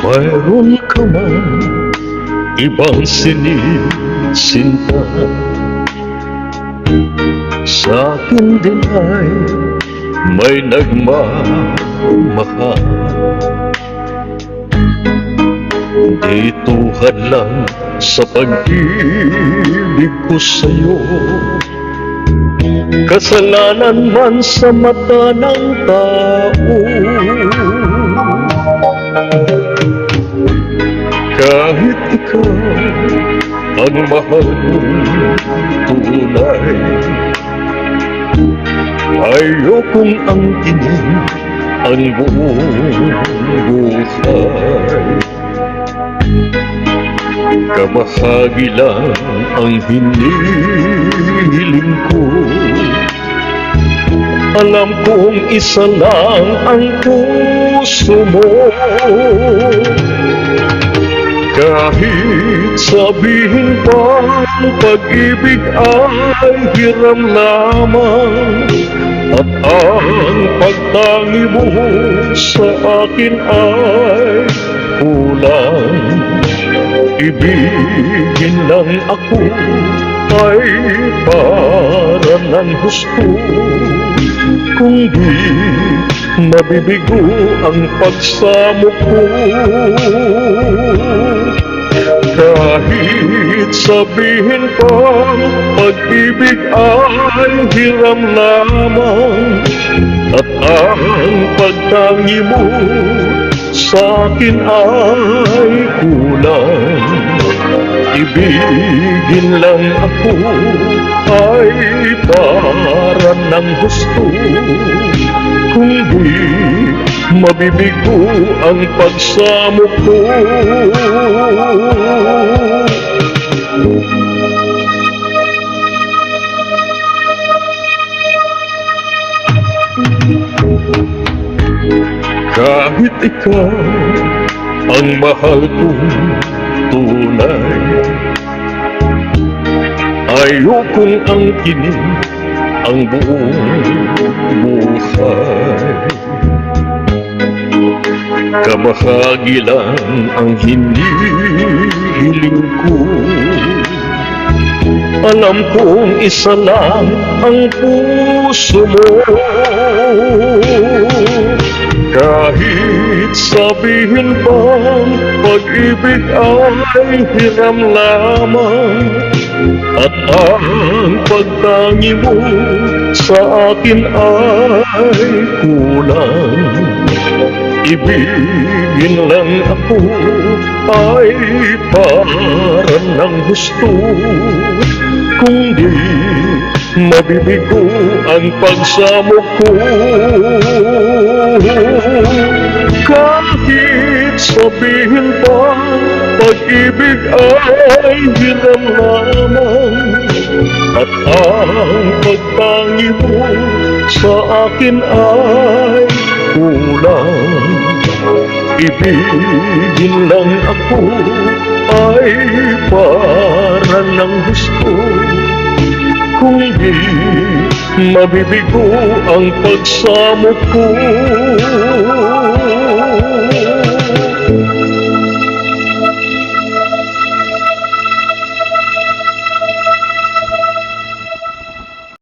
Mayroon ka man ibang sinisinta, sa akin din ay may nagmamahal. Dito hadlang sa pag-ibig ko sa'yo, kasalanan man sa mata ng tao. Kahit ikaw ang mahal kong tunay, ayokong angkinin ang buong buhay. Kabahagi lang ang hinihiling ko, alam kong isa lang ang puso mo. Kahit sabihin pa pag-ibig ay hiram lamang, at ang pagtangi mo sa akin ay kulang. Ibigin lang ako ay para ng gusto, kung di mabibigo ang pagsamo ko. Kahit sabihin pa pag-ibig ay hiram lamang, at ang pagtangi mo sa akin ay kulang. Ibigin lang ako ay para ng gusto, kung di mabibigo ang pagsamo ko. Kahit ikaw ang mahal kong tunay, ayokong angkinin ang buong buhay. Kabahagi lang ang hinihiling ko, alam kong isa lang ang puso mo. Kahit sabihin pa pag-ibig ay hiram lamang, at ang pagtangi mo sa akin ay kulang. Ibigin lang ako ay para ng gusto, kung di mabibigo ang pagsamo ko. Kahit sabihin pa pag-ibig ay hiram lamang, at ang pagtangi mo sa akin ay kulang. Ibigin lang ako ay para ng gusto, kung di mabibigo ang pagsamo ko.